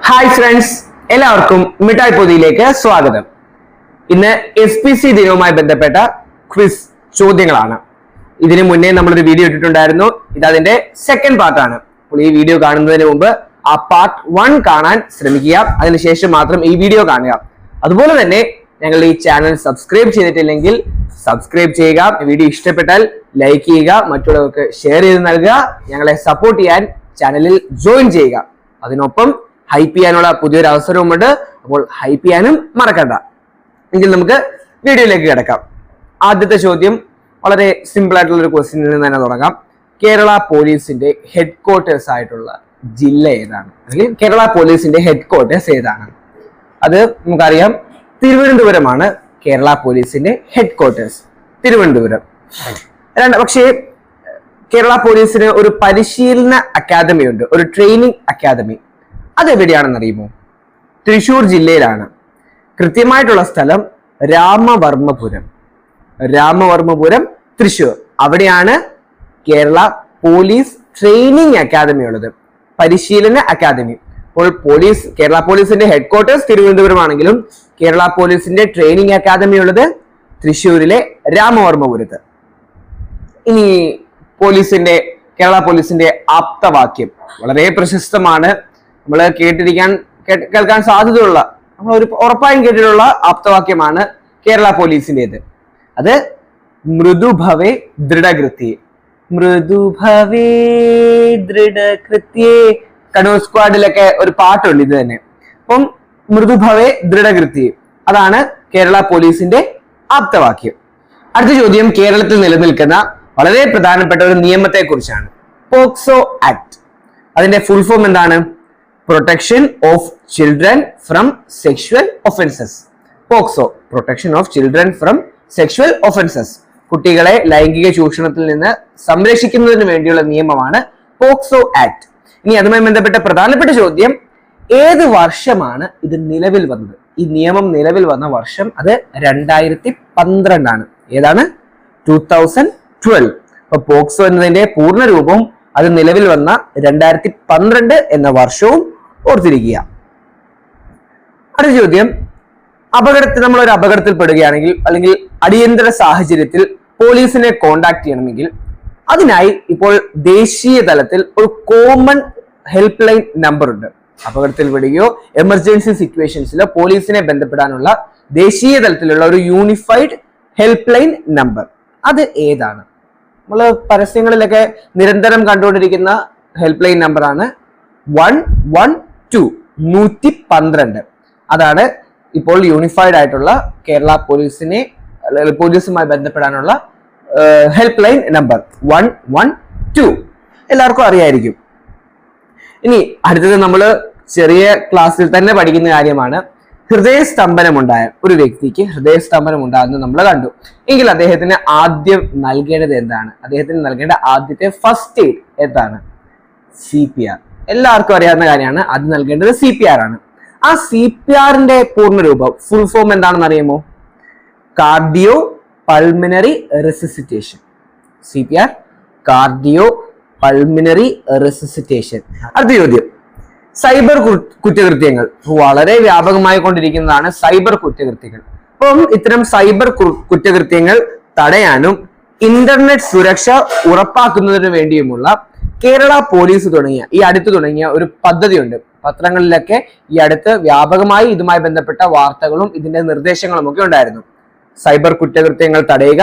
Hi friends, എല്ലാവർക്കും മിഠായി പൊതിയിലേക്ക് സ്വാഗതം. ഇന്ന് SPC ദിനവുമായി ബന്ധപ്പെട്ട ക്വിസ് ചോദ്യങ്ങളാണ്. ഇതിനു മുന്നേ നമ്മളൊരു വീഡിയോ ഇട്ടിട്ടുണ്ടായിരുന്നു. ഇത് അതിന്റെ സെക്കൻഡ് പാർട്ടാണ്. അപ്പോൾ ഈ വീഡിയോ കാണുന്നതിന് മുമ്പ് ആ പാർട്ട് 1 കാണാൻ ശ്രമിക്കുക. അതിനുശേഷം മാത്രം ഈ വീഡിയോ കാണുക. അതുപോലെ തന്നെ ഞങ്ങളുടെ ഈ ചാനൽ സബ്സ്ക്രൈബ് ചെയ്തിട്ടില്ലെങ്കിൽ സബ്സ്ക്രൈബ് ചെയ്യുക. വീഡിയോ ഇഷ്ടപ്പെട്ടാൽ ലൈക്ക് ചെയ്യുക, മറ്റുള്ളവർക്ക് ഷെയർ ചെയ്ത് നൽകുക. ഞങ്ങളെ സപ്പോർട്ട് ചെയ്യാൻ ചാനലിൽ ജോയിൻ ചെയ്യുക. അതിനൊപ്പം ഹൈപ്പ് ചെയ്യാനുള്ള പുതിയൊരു അവസരവുമുണ്ട്. അപ്പോൾ ഹൈപ്പ് ചെയ്യാനും മറക്കണ്ട. എങ്കിൽ നമുക്ക് വീഡിയോയിലേക്ക് കിടക്കാം. ആദ്യത്തെ ചോദ്യം വളരെ സിമ്പിൾ ആയിട്ടുള്ള ഒരു ക്വസ്റ്റ്യനിൽ നിന്ന് തന്നെ തുടങ്ങാം. കേരള പോലീസിന്റെ ഹെഡ് ക്വാർട്ടേഴ്സ് ആയിട്ടുള്ള ജില്ല ഏതാണ്? അല്ലെങ്കിൽ കേരള പോലീസിന്റെ ഹെഡ് ക്വാർട്ടേഴ്സ് ഏതാണ്? അത് നമുക്കറിയാം, തിരുവനന്തപുരമാണ് കേരള പോലീസിന്റെ ഹെഡ് ക്വാർട്ടേഴ്സ്. തിരുവനന്തപുരം. പക്ഷേ കേരള പോലീസിന് ഒരു പരിശീലന അക്കാദമി ഉണ്ട്, ഒരു ട്രെയിനിങ് അക്കാദമി. അതെവിടെയാണെന്ന് അറിയുമോ? തൃശൂർ ജില്ലയിലാണ്. കൃത്യമായിട്ടുള്ള സ്ഥലം രാമവർമ്മപുരം. രാമവർമ്മപുരം, തൃശൂർ. അവിടെയാണ് കേരള പോലീസ് ട്രെയിനിങ് അക്കാദമി ഉള്ളത്, പരിശീലന അക്കാദമി. അപ്പോൾ കേരള പോലീസിന്റെ ഹെഡ് ക്വാർട്ടേഴ്സ് തിരുവനന്തപുരമാണെങ്കിലും കേരള പോലീസിന്റെ ട്രെയിനിങ് അക്കാദമി ഉള്ളത് തൃശ്ശൂരിലെ രാമവർമ്മപുരത്ത്. ഇനി കേരള പോലീസിന്റെ ആപ്തവാക്യം വളരെ പ്രശസ്തമാണ്. നമ്മൾ കേൾക്കാൻ സാധ്യതയുള്ള, നമ്മൾ ഉറപ്പായും കേട്ടിട്ടുള്ള ആപ്തവാക്യമാണ് കേരള പോലീസിന്റേത്. അത് മൃദുഭവേ ദൃഢകൃത്യേ. മൃദുഭവേ ദൃഢകൃത്യേ. കണ്ണൂർ സ്ക്വാഡിലൊക്കെ ഒരു പാട്ടുണ്ട് ഇത് തന്നെ. അപ്പം മൃദുഭവേ ദൃഢകൃത്യേ, അതാണ് കേരള പോലീസിന്റെ ആപ്തവാക്യം. അടുത്ത ചോദ്യം കേരളത്തിൽ നിലനിൽക്കുന്ന വളരെ പ്രധാനപ്പെട്ട ഒരു നിയമത്തെ കുറിച്ചാണ്. POCSO act. അതിന്റെ ഫുൾ ഫോം എന്താണ്? Protection of children from sexual offences. POCSO, protection of children from sexual offences. കുട്ടികളെ ലൈംഗിക ചൂഷണത്തിൽ നിന്ന് സംരക്ഷിക്കുന്നതിന് വേണ്ടിയുള്ള നിയമമാണ് പോക്സോ ആക്ട്. ഇനി അതുമായി ബന്ധപ്പെട്ട പ്രധാനപ്പെട്ട ചോദ്യം, ഏത് വർഷമാണ് ഇത് നിലവിൽ വന്നത്? ഈ നിയമം നിലവിൽ വന്ന വർഷം അത് 2012 ആണ്. ഏതാണ്? 2012. അപ്പൊ പോക്സോ എന്നതിന്റെ പൂർണ്ണ രൂപവും അത് നിലവിൽ വന്ന 2012 എന്ന വർഷവും ഓർത്തിരിക്കുക. അടുത്ത ചോദ്യം, നമ്മൾ ഒരു അപകടത്തിൽ പെടുകയാണെങ്കിൽ അല്ലെങ്കിൽ അടിയന്തര സാഹചര്യത്തിൽ പോലീസിനെ കോണ്ടാക്ട് ചെയ്യണമെങ്കിൽ അതിനായി ഇപ്പോൾ ദേശീയ തലത്തിൽ ഒരു കോമൺ ഹെൽപ്പ് ലൈൻ നമ്പർ ഉണ്ട്. അപകടത്തിൽ പെടുകയോ എമർജൻസി സിറ്റുവേഷൻസിലോ പോലീസിനെ ബന്ധപ്പെടാനുള്ള ദേശീയ തലത്തിലുള്ള ഒരു യൂണിഫൈഡ് ഹെൽപ്പ് ലൈൻ നമ്പർ. അത് ഏതാണ്? നമ്മൾ പരസ്യങ്ങളിലൊക്കെ നിരന്തരം കണ്ടുകൊണ്ടിരിക്കുന്ന ഹെൽപ്പ് ലൈൻ നമ്പറാണ് 112, 112. അതാണ് ഇപ്പോൾ യൂണിഫൈഡ് ആയിട്ടുള്ള കേരള പോലീസുമായി ബന്ധപ്പെടാനുള്ള ഹെൽപ്പ് ലൈൻ നമ്പർ 112. എല്ലാവർക്കും അറിയായിരിക്കും. ഇനി അടുത്തത് നമ്മൾ ചെറിയ ക്ലാസ്സിൽ തന്നെ പഠിക്കുന്ന കാര്യമാണ്. ഹൃദയസ്തംഭനമുണ്ടായ ഒരു വ്യക്തിക്ക് ഹൃദയസ്തംഭനം ഉണ്ടാകുന്നത് നമ്മൾ കണ്ടു എങ്കിൽ അദ്ദേഹത്തിന് ആദ്യം നൽകേണ്ടത് എന്താണ്? അദ്ദേഹത്തിന് നൽകേണ്ട ആദ്യത്തെ ഫസ്റ്റ് എയ്ഡ് എന്താണ്? CPR. എല്ലാവർക്കും അറിയാവുന്ന കാര്യമാണ്. അത് നൽകേണ്ടത് CPR ആണ്. ആ CPRന്റെ പൂർണ്ണ രൂപം, ഫുൾ ഫോം എന്താണെന്ന് അറിയുമോ? Cardio pulmonary resuscitation. CPR, cardio pulmonary resuscitation. അടുത്ത ചോദ്യം, സൈബർ കുറ്റകൃത്യങ്ങൾ. വളരെ വ്യാപകമായി കൊണ്ടിരിക്കുന്നതാണ് സൈബർ കുറ്റകൃത്യങ്ങൾ. അപ്പം ഇത്തരം സൈബർ കുറ്റകൃത്യങ്ങൾ തടയാനും ഇന്റർനെറ്റ് സുരക്ഷ ഉറപ്പാക്കുന്നതിന് വേണ്ടിയുമുള്ള കേരള പോലീസ് അടുത്ത് തുടങ്ങിയ ഒരു പദ്ധതിയുണ്ട്. പത്രങ്ങളിലൊക്കെ ഈ അടുത്ത് വ്യാപകമായി ഇതുമായി ബന്ധപ്പെട്ട വാർത്തകളും ഇതിന്റെ നിർദ്ദേശങ്ങളും ഒക്കെ ഉണ്ടായിരുന്നു. സൈബർ കുറ്റകൃത്യങ്ങൾ തടയുക,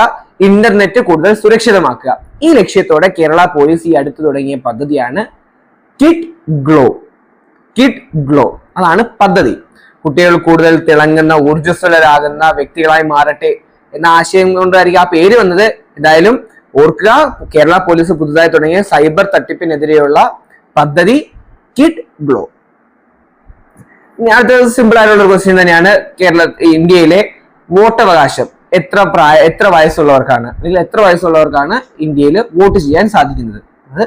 ഇന്റർനെറ്റ് കൂടുതൽ സുരക്ഷിതമാക്കുക. ഈ ലക്ഷ്യത്തോടെ കേരള പോലീസ് ഈ അടുത്ത് തുടങ്ങിയ പദ്ധതിയാണ് കിഡ് ഗ്ലോ. അതാണ് പദ്ധതി. കുട്ടികൾ കൂടുതൽ തിളങ്ങുന്ന, ഊർജ്ജസ്വലരാകുന്ന വ്യക്തികളായി മാറട്ടെ എന്ന ആശയം കൊണ്ടായിരിക്കും ആ പേര് വന്നത്. എന്തായാലും ഓർക്കുക, കേരള പോലീസ് പുതുതായി തുടങ്ങിയ സൈബർ തട്ടിപ്പിനെതിരെയുള്ള പദ്ധതി കിഡ് ഗ്ലോ. അടുത്ത സിമ്പിൾ ആയിട്ടുള്ള ഒരു ക്വസ്റ്റ്യൻ തന്നെയാണ്. ഇന്ത്യയിലെ വോട്ടവകാശം എത്ര വയസ്സുള്ളവർക്കാണ്, അല്ലെങ്കിൽ എത്ര വയസ്സുള്ളവർക്കാണ് ഇന്ത്യയിൽ വോട്ട് ചെയ്യാൻ സാധിക്കുന്നത്? അത്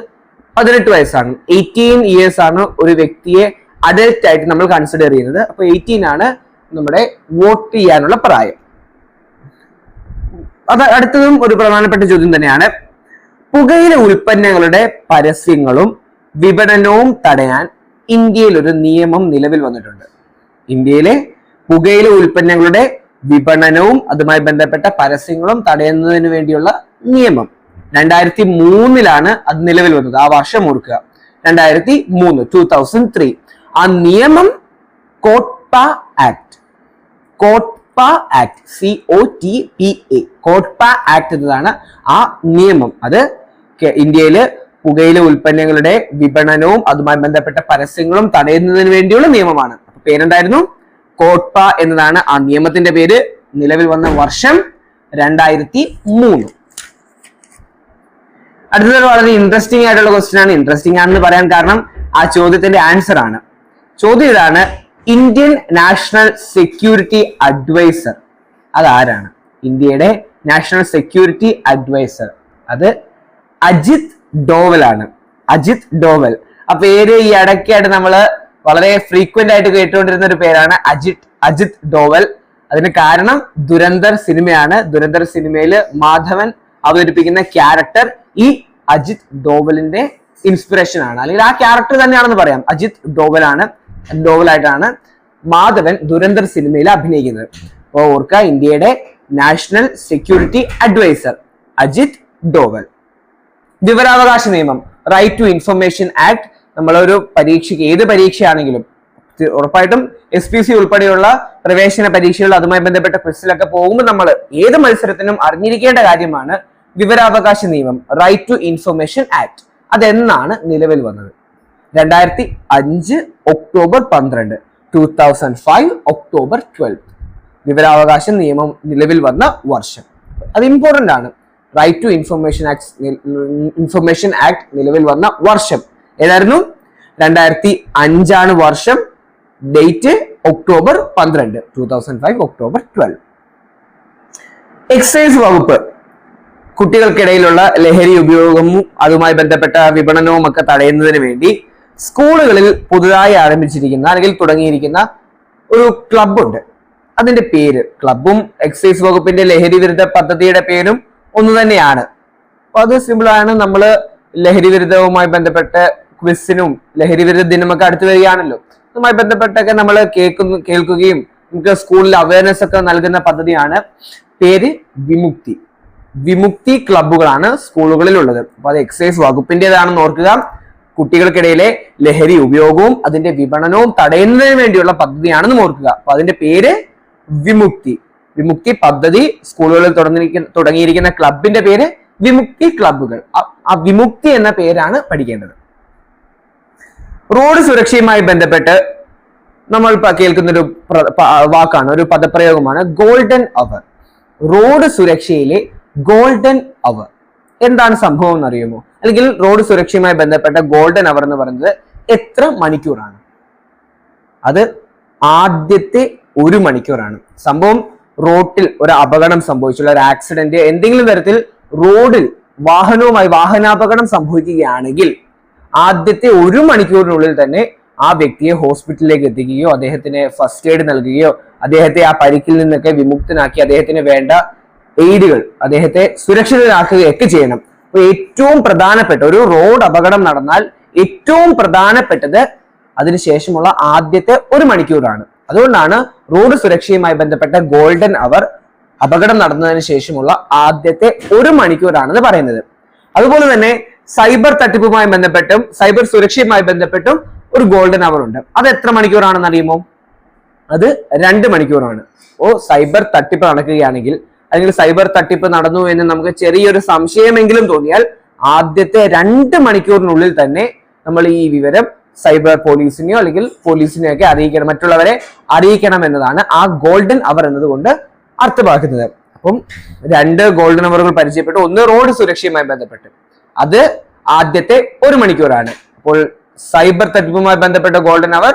18 വയസ്സാണ്. 18 ഇയേഴ്സ് ആണ് ഒരു വ്യക്തിയെ അഡൽട്ട് ആയിട്ട് നമ്മൾ കൺസിഡർ ചെയ്യുന്നത്. അപ്പൊ 18 ആണ് നമ്മുടെ വോട്ട് ചെയ്യാനുള്ള പ്രായം. അടുത്തതും ഒരു പ്രധാനപ്പെട്ട ചോദ്യം തന്നെയാണ്. പുകയില ഉൽപ്പന്നങ്ങളുടെ പരസ്യങ്ങളും വിപണനവും തടയാൻ ഇന്ത്യയിൽ ഒരു നിയമം നിലവിൽ വന്നിട്ടുണ്ട്. ഇന്ത്യയിലെ പുകയില ഉൽപ്പന്നങ്ങളുടെ വിപണനവും അതുമായി ബന്ധപ്പെട്ട പരസ്യങ്ങളും തടയുന്നതിന് വേണ്ടിയുള്ള നിയമം 2003 അത് നിലവിൽ വന്നത്. ആ വർഷം ഓർക്കുക, 2003. ആ നിയമം COTPA act, COTPA act, COTPA, COTPA act എന്നതാണ് ആ നിയമം. അത് ഇന്ത്യയില് പുകയില ഉൽപ്പന്നങ്ങളുടെ വിപണനവും അതുമായി ബന്ധപ്പെട്ട പരസ്യങ്ങളും തടയുന്നതിന് വേണ്ടിയുള്ള നിയമമാണ്. പേരെന്തായിരുന്നു? കോട്ട്പ എന്നതാണ് ആ നിയമത്തിന്റെ പേര്. നിലവിൽ വന്ന വർഷം 2003. അടുത്തത് വളരെ ഇൻട്രസ്റ്റിംഗ് ആയിട്ടുള്ള ക്വസ്റ്റ്യൻ ആണ്. ഇൻട്രസ്റ്റിംഗ് ആണെന്ന് പറയാൻ കാരണം ആ ചോദ്യത്തിന്റെ ആൻസർ ആണ്. ചോദ്യം ഇതാണ്: ഇന്ത്യൻ നാഷണൽ സെക്യൂരിറ്റി അഡ്വൈസർ അതാരാണ്? ഇന്ത്യയുടെ നാഷണൽ സെക്യൂരിറ്റി അഡ്വൈസർ അത് അജിത് ഡോവൽ ആണ്. അജിത് ഡോവൽ. ആ പേര് ഈ ഇടയ്ക്കായിട്ട് നമ്മള് വളരെ ഫ്രീക്വന്റ് ആയിട്ട് കേട്ടുകൊണ്ടിരുന്ന ഒരു പേരാണ് അജിത് ഡോവൽ. അതിന് കാരണം ദുരന്തർ സിനിമയാണ്. ദുരന്തർ സിനിമയിൽ മാധവൻ അവതരിപ്പിക്കുന്ന ക്യാരക്ടർ ഈ അജിത് ഡോവലിന്റെ ഇൻസ്പിറേഷൻ ആണ്, അല്ലെങ്കിൽ ആ ക്യാരക്ടർ തന്നെയാണെന്ന് പറയാം. അജിത് ഡോവലായിട്ടാണ് മാധവൻ ദുരന്തർ സിനിമയിൽ അഭിനയിക്കുന്നത്. അപ്പോൾ ഓർക്കുക, ഇന്ത്യയുടെ national security adviser Ajit Doval. വിവരാവകാശ നിയമം, റൈറ്റ് ടു ഇൻഫർമേഷൻ ആക്ട്. നമ്മളൊരു പരീക്ഷയ്ക്ക്, ഏത് പരീക്ഷയാണെങ്കിലും ഉറപ്പായിട്ടും SPC ഉൾപ്പെടെയുള്ള പ്രവേശന പരീക്ഷകൾ അതുമായി ബന്ധപ്പെട്ട ക്വിസിലൊക്കെ പോകുമ്പോൾ നമ്മൾ ഏത് മത്സരത്തിനും അറിഞ്ഞിരിക്കേണ്ട കാര്യമാണ് വിവരാവകാശ നിയമം, റൈറ്റ് ടു ഇൻഫർമേഷൻ ആക്ട്. അതെന്നാണ് നിലവിൽ വന്നത്? 2005 ഒക്ടോബർ 12, 2005 ഒക്ടോബർ 12 വിവരാവകാശ നിയമം നിലവിൽ വന്ന വർഷം. അത് ഇമ്പോർട്ടന്റ് ആണ്. റൈറ്റ് ടു ഇൻഫർമേഷൻ ആക്ട് നിലവിൽ വന്ന വർഷം ഏതായിരുന്നു? 2005 വർഷം. Date October 12, 2005 October 12. എക്സൈസ് വകുപ്പ് കുട്ടികൾക്കിടയിലുള്ള ലഹരി ഉപയോഗവും അതുമായി ബന്ധപ്പെട്ട വിപണനവും ഒക്കെ തടയുന്നതിന് വേണ്ടി സ്കൂളുകളിൽ പുതുതായി ആരംഭിച്ചിരിക്കുന്ന അല്ലെങ്കിൽ തുടങ്ങിയിരിക്കുന്ന ഒരു ക്ലബുണ്ട്. അതിന്റെ പേര്, ക്ലബും എക്സൈസ് വകുപ്പിന്റെ ലഹരി വിരുദ്ധ പദ്ധതിയുടെ പേരും ഒന്ന് തന്നെയാണ്. അപ്പൊ അത് സിമ്പിൾ ആണ്. നമ്മള് ലഹരി വിരുദ്ധവുമായി ബന്ധപ്പെട്ട ക്വിസിനും ലഹരി വിരുദ്ധ ദിനമൊക്കെ അടുത്ത് വരികയാണല്ലോ. അതുമായി ബന്ധപ്പെട്ടൊക്കെ നമ്മൾ കേൾക്കുകയും നമുക്ക് സ്കൂളിൽ അവയർനെസ് ഒക്കെ നൽകുന്ന പദ്ധതിയാണ്. പേര് വിമുക്തി. വിമുക്തി ക്ലബ്ബുകളാണ് സ്കൂളുകളിൽ ഉള്ളത്. അപ്പൊ അത് എക്സൈസ് വകുപ്പിന്റേതാണെന്ന് ഓർക്കുക. കുട്ടികൾക്കിടയിലെ ലഹരി ഉപയോഗവും അതിന്റെ വിപണനവും തടയുന്നതിന് വേണ്ടിയുള്ള പദ്ധതിയാണെന്ന് ഓർക്കുക. അപ്പൊ അതിന്റെ പേര് വിമുക്തി. വിമുക്തി പദ്ധതി സ്കൂളുകളിൽ തുടങ്ങിയിരിക്കുന്ന ക്ലബിന്റെ പേര് വിമുക്തി ക്ലബ്ബുകൾ. ആ വിമുക്തി എന്ന പേരാണ് പഠിക്കേണ്ടത്. റോഡ് സുരക്ഷയുമായി ബന്ധപ്പെട്ട് നമ്മൾ കേൾക്കുന്ന ഒരു വാക്കാണ്, ഒരു പദപ്രയോഗമാണ് ഗോൾഡൻ അവർ. റോഡ് സുരക്ഷയിലെ ഗോൾഡൻ അവർ എന്താണ് സംഭവം എന്നറിയുമോ? അല്ലെങ്കിൽ റോഡ് സുരക്ഷയുമായി ബന്ധപ്പെട്ട ഗോൾഡൻ അവർ എന്ന് പറയുന്നത് എത്ര മണിക്കൂറാണ്? അത് ആദ്യത്തെ 1 മണിക്കൂറാണ്. സംഭവം റോഡിൽ ഒരു അപകടം സംഭവിച്ചുള്ള ഒരു ആക്സിഡന്റ്, എന്തെങ്കിലും തരത്തിൽ റോഡിൽ വാഹനാപകടം സംഭവിക്കുകയാണെങ്കിൽ ആദ്യത്തെ 1 മണിക്കൂറിനുള്ളിൽ തന്നെ ആ വ്യക്തിയെ ഹോസ്പിറ്റലിലേക്ക് എത്തിക്കുകയോ അദ്ദേഹത്തിന് ഫസ്റ്റ് എയ്ഡ് നൽകുകയോ അദ്ദേഹത്തെ ആ പരിക്കിൽ നിന്നൊക്കെ വിമുക്തനാക്കി അദ്ദേഹത്തിന് വേണ്ട എയ്ഡുകൾ, അദ്ദേഹത്തെ സുരക്ഷിതരാക്കുകയൊക്കെ ചെയ്യണം. അപ്പൊ ഏറ്റവും പ്രധാനപ്പെട്ട ഒരു റോഡ് അപകടം നടന്നാൽ ഏറ്റവും പ്രധാനപ്പെട്ടത് അതിനുശേഷമുള്ള ആദ്യത്തെ 1 മണിക്കൂറാണ്. അതുകൊണ്ടാണ് റോഡ് സുരക്ഷയുമായി ബന്ധപ്പെട്ട ഗോൾഡൻ അവർ അപകടം നടന്നതിന് ശേഷമുള്ള ആദ്യത്തെ 1 മണിക്കൂറാണെന്ന് പറയുന്നത്. അതുപോലെ തന്നെ സൈബർ തട്ടിപ്പുമായി ബന്ധപ്പെട്ടും സൈബർ സുരക്ഷയുമായി ബന്ധപ്പെട്ടും ഒരു ഗോൾഡൻ അവർ ഉണ്ട്. അത് എത്ര മണിക്കൂറാണെന്ന് അറിയുമോ? അത് 2 മണിക്കൂറാണ്. സൈബർ തട്ടിപ്പ് നടക്കുകയാണെങ്കിൽ അല്ലെങ്കിൽ സൈബർ തട്ടിപ്പ് നടന്നു എന്ന് നമുക്ക് ചെറിയൊരു സംശയമെങ്കിലും തോന്നിയാൽ ആദ്യത്തെ 2 മണിക്കൂറിനുള്ളിൽ തന്നെ നമ്മൾ ഈ വിവരം സൈബർ പോലീസിനെയോ അല്ലെങ്കിൽ പോലീസിനെയോ ഒക്കെ അറിയിക്കണം, മറ്റുള്ളവരെ അറിയിക്കണം എന്നതാണ് ആ ഗോൾഡൻ അവർ എന്നതുകൊണ്ട് അർത്ഥമാക്കുന്നത്. അപ്പം 2 ഗോൾഡൻ അവറുകൾ പരിചയപ്പെട്ടു. ഒന്ന് റോഡ് സുരക്ഷയുമായി ബന്ധപ്പെട്ട്, അത് ആദ്യത്തെ 1 മണിക്കൂറാണ്. അപ്പോൾ സൈബർ തട്ടിപ്പുമായി ബന്ധപ്പെട്ട ഗോൾഡൻ അവർ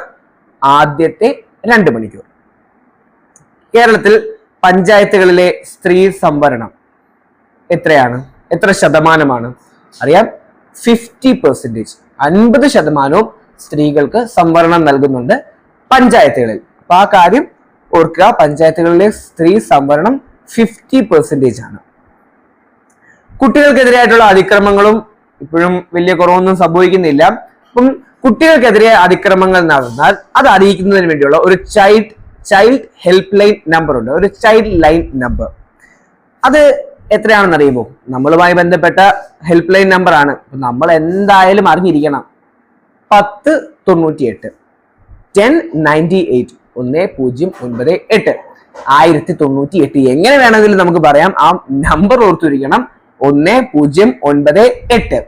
ആദ്യത്തെ 2 മണിക്കൂർ. കേരളത്തിൽ പഞ്ചായത്തുകളിലെ സ്ത്രീ സംവരണം എത്രയാണ്? എത്ര ശതമാനമാണ്? അറിയാം, 50%. 50% സ്ത്രീകൾക്ക് സംവരണം നൽകുന്നുണ്ട് പഞ്ചായത്തുകളിൽ. അപ്പൊ ആ കാര്യം ഓർക്കുക, പഞ്ചായത്തുകളിലെ സ്ത്രീ സംവരണം 50% ആണ്. കുട്ടികൾക്കെതിരായിട്ടുള്ള അതിക്രമങ്ങളും ഇപ്പോഴും വലിയ കുറവൊന്നും സംഭവിക്കുന്നില്ല. അപ്പം കുട്ടികൾക്കെതിരെ അതിക്രമങ്ങൾ നടന്നാൽ അത് അറിയിക്കുന്നതിന് വേണ്ടിയുള്ള ഒരു ചൈൽഡ് ഹെൽപ്പ് ലൈൻ നമ്പർ ഉണ്ട്, ഒരു ചൈൽഡ് ലൈൻ നമ്പർ. അത് എത്രയാണെന്ന് അറിയുമോ? നമ്മളുമായി ബന്ധപ്പെട്ട ഹെൽപ്പ് ലൈൻ നമ്പർ ആണ്. നമ്മൾ എന്തായാലും അറിഞ്ഞിരിക്കണം. 1098 1098 1098 1098. എങ്ങനെ വേണമെങ്കിലും നമുക്ക് പറയാം. ആ നമ്പർ ഓർത്തിരിക്കണം. 1098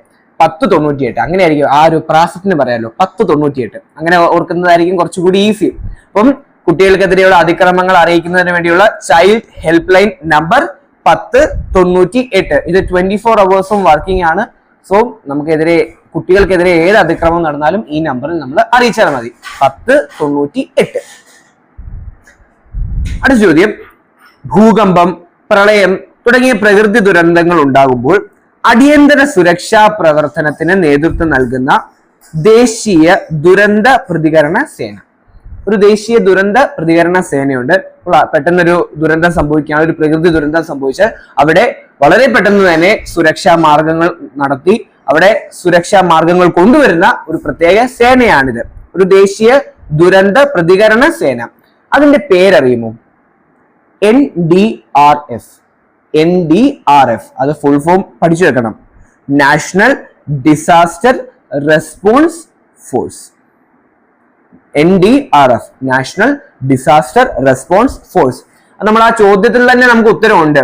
1098. അങ്ങനെയായിരിക്കും ആ ഒരു പ്രാസത്തിന് പറയാലോ, 1098. അങ്ങനെ ഓർക്കുന്നതായിരിക്കും കുറച്ചുകൂടി ഈസി. അപ്പം കുട്ടികൾക്കെതിരെയുള്ള അതിക്രമങ്ങൾ അറിയിക്കുന്നതിന് വേണ്ടിയുള്ള ചൈൽഡ് ഹെൽപ്പ് ലൈൻ നമ്പർ 1098. ഇത് 24 hours വർക്കിംഗ് ആണ്. സോ കുട്ടികൾക്കെതിരെ ഏത് അതിക്രമം നടന്നാലും ഈ നമ്പറിൽ നമ്മൾ അറിയിച്ചാൽ മതി. 1098. അടുത്ത ചോദ്യം, ഭൂകമ്പം, പ്രളയം തുടങ്ങിയ പ്രകൃതി ദുരന്തങ്ങൾ ഉണ്ടാകുമ്പോൾ അടിയന്തര സുരക്ഷാ പ്രവർത്തനത്തിന് നേതൃത്വം നൽകുന്ന ദേശീയ ദുരന്ത പ്രതികരണ സേന. ഒരു ദേശീയ ദുരന്ത പ്രതികരണ സേനയുണ്ട്. പെട്ടെന്നൊരു ദുരന്തം സംഭവിക്കുകയാണ്, ഒരു പ്രകൃതി ദുരന്തം സംഭവിച്ചാൽ അവിടെ വളരെ പെട്ടെന്ന് തന്നെ സുരക്ഷാ മാർഗങ്ങൾ നടത്തി അവിടെ സുരക്ഷാ മാർഗങ്ങൾ കൊണ്ടുവരുന്ന ഒരു പ്രത്യേക സേനയാണിത്, ഒരു ദേശീയ ദുരന്ത പ്രതികരണ സേന. അതിന്റെ പേരറിയുമോ? NDRF. NDRF, അത് ഫുൾ ഫോം പഠിച്ചു വെക്കണം. National disaster response force. NDRF, national disaster response force. നമ്മൾ ആ ചോദ്യത്തിൽ തന്നെ നമുക്ക് ഉത്തരവുണ്ട്.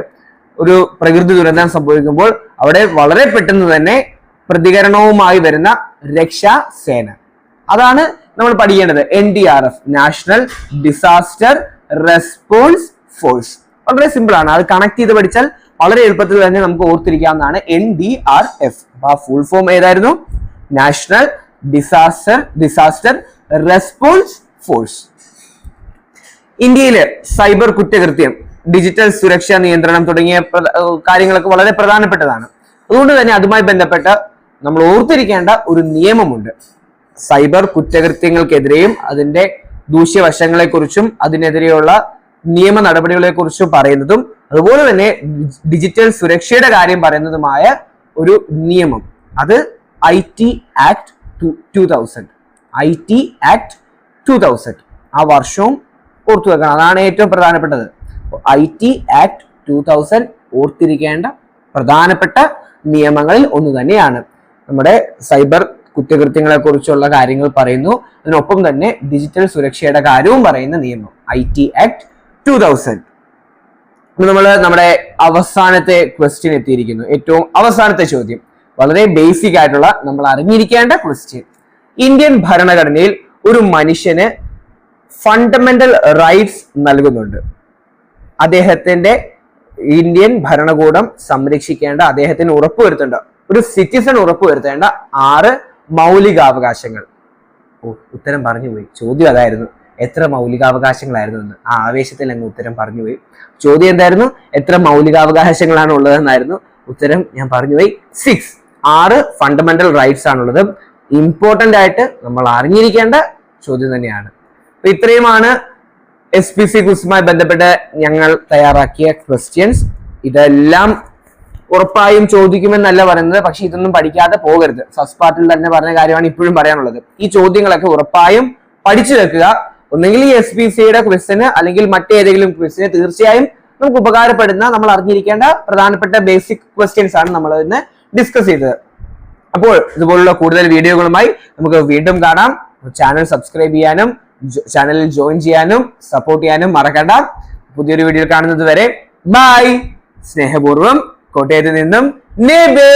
ഒരു പ്രകൃതി ദുരന്തം സംഭവിക്കുമ്പോൾ അവിടെ വളരെ പെട്ടെന്ന് തന്നെ പ്രതികരണവുമായി വരുന്ന രക്ഷാ സേന, അതാണ് നമ്മൾ പഠിക്കേണ്ടത്. NDRF, national disaster response force. വളരെ സിമ്പിൾ ആണ്. അത് കണക്ട് ചെയ്ത് പഠിച്ചാൽ വളരെ എളുപ്പത്തിൽ തന്നെ നമുക്ക് ഓർത്തിരിക്കാവുന്നതാണ് NDRF. അപ്പൊ ആ ഫുൾ ഫോം ഏതായിരുന്നു? National disaster response force. ഇന്ത്യയിലെ സൈബർ കുറ്റകൃത്യം, ഡിജിറ്റൽ സുരക്ഷാ നിയന്ത്രണം തുടങ്ങിയ കാര്യങ്ങളൊക്കെ വളരെ പ്രധാനപ്പെട്ടതാണ്. അതുകൊണ്ട് തന്നെ അതുമായി ബന്ധപ്പെട്ട നമ്മൾ ഓർത്തിരിക്കേണ്ട ഒരു നിയമമുണ്ട്. സൈബർ കുറ്റകൃത്യങ്ങൾക്കെതിരെയും അതിന്റെ ദൂഷ്യവശങ്ങളെക്കുറിച്ചും അതിനെതിരെയുള്ള നിയമ നടപടികളെ കുറിച്ചും പറയുന്നതും അതുപോലെ തന്നെ ഡിജിറ്റൽ സുരക്ഷയുടെ കാര്യം പറയുന്നതുമായ ഒരു നിയമം, അത് IT Act 2000. IT Act 2000. ആ വർഷവും ഓർത്തു വെക്കണം, അതാണ് ഏറ്റവും പ്രധാനപ്പെട്ടത്. IT Act 2000 ഓർത്തിരിക്കേണ്ട പ്രധാനപ്പെട്ട നിയമങ്ങളിൽ ഒന്ന് തന്നെയാണ്. നമ്മുടെ സൈബർ കുറ്റകൃത്യങ്ങളെ കുറിച്ചുള്ള കാര്യങ്ങൾ പറയുന്നു, അതിനൊപ്പം തന്നെ ഡിജിറ്റൽ സുരക്ഷയുടെ കാര്യവും പറയുന്ന നിയമം IT Act 2000. നമ്മൾ നമ്മുടെ അവസാനത്തെ ക്വസ്റ്റ്യൻ എത്തിയിരിക്കുന്നു. ഏറ്റവും അവസാനത്തെ ചോദ്യം, വളരെ ബേസിക് ആയിട്ടുള്ള നമ്മൾ അറിഞ്ഞിരിക്കേണ്ട ക്വസ്റ്റ്യൻ. ഇന്ത്യൻ ഭരണഘടനയിൽ ഒരു മനുഷ്യന് ഫണ്ടമെന്റൽ റൈറ്റ്സ് നൽകുന്നുണ്ട്. അദ്ദേഹത്തിന്റെ ഇന്ത്യൻ ഭരണകൂടം സംരക്ഷിക്കേണ്ട, അദ്ദേഹത്തിന് ഉറപ്പുവരുത്തേണ്ട, ഒരു സിറ്റിസൺ ഉറപ്പുവരുത്തേണ്ട 6 മൗലികാവകാശങ്ങൾ. ഉത്തരം പറഞ്ഞുപോയി. ചോദ്യം അതായിരുന്നു, എത്ര മൗലികാവകാശങ്ങളായിരുന്നു എന്ന്. ആ ആവേശത്തിൽ അങ്ങ് ഉത്തരം പറഞ്ഞുപോയി. ചോദ്യം എന്തായിരുന്നു? എത്ര മൗലികാവകാശങ്ങളാണ് ഉള്ളതെന്നായിരുന്നു. ഉത്തരം ഞാൻ പറഞ്ഞുപോയി, 6. 6 ഫണ്ടമെന്റൽ റൈറ്റ്സ് ആണുള്ളത്. ഇമ്പോർട്ടന്റ് ആയിട്ട് നമ്മൾ അറിഞ്ഞിരിക്കേണ്ട ചോദ്യം തന്നെയാണ്. അപ്പൊ ഇത്രയുമാണ് SPC ക്വിസുമായി ബന്ധപ്പെട്ട് ഞങ്ങൾ തയ്യാറാക്കിയ ക്വസ്റ്റ്യൻസ്. ഇതെല്ലാം ഉറപ്പായും ചോദിക്കുമെന്നല്ല പറയുന്നത്, പക്ഷെ ഇതൊന്നും പഠിക്കാതെ പോകരുത്. ഫസ്റ്റ് പാർട്ടിൽ തന്നെ പറഞ്ഞ കാര്യമാണ് ഇപ്പോഴും പറയാനുള്ളത്. ഈ ചോദ്യങ്ങളൊക്കെ ഉറപ്പായും പഠിച്ചു വെക്കുക. ഒന്നെങ്കിൽ ഈ SPCയുടെ ക്വിസിന് അല്ലെങ്കിൽ മറ്റേതെങ്കിലും ക്വിസിന് തീർച്ചയായും നമുക്ക് ഉപകാരപ്പെടുന്ന, നമ്മൾ അറിഞ്ഞിരിക്കേണ്ട പ്രധാനപ്പെട്ട ബേസിക് ക്വസ്റ്റ്യൻസ് ആണ് നമ്മൾ ഇന്ന് ഡിസ്കസ് ചെയ്തത്. അപ്പോൾ ഇതുപോലുള്ള കൂടുതൽ വീഡിയോകളുമായി നമുക്ക് വീണ്ടും കാണാം. ചാനൽ സബ്സ്ക്രൈബ് ചെയ്യാനും ചാനലിൽ ജോയിൻ ചെയ്യാനും സപ്പോർട്ട് ചെയ്യാനും മറക്കണ്ട. പുതിയൊരു വീഡിയോയിൽ കാണുന്നത് വരെ ബൈ. സ്നേഹപൂർവ്വം കോട്ടയത്ത് നിന്നും നെബേ.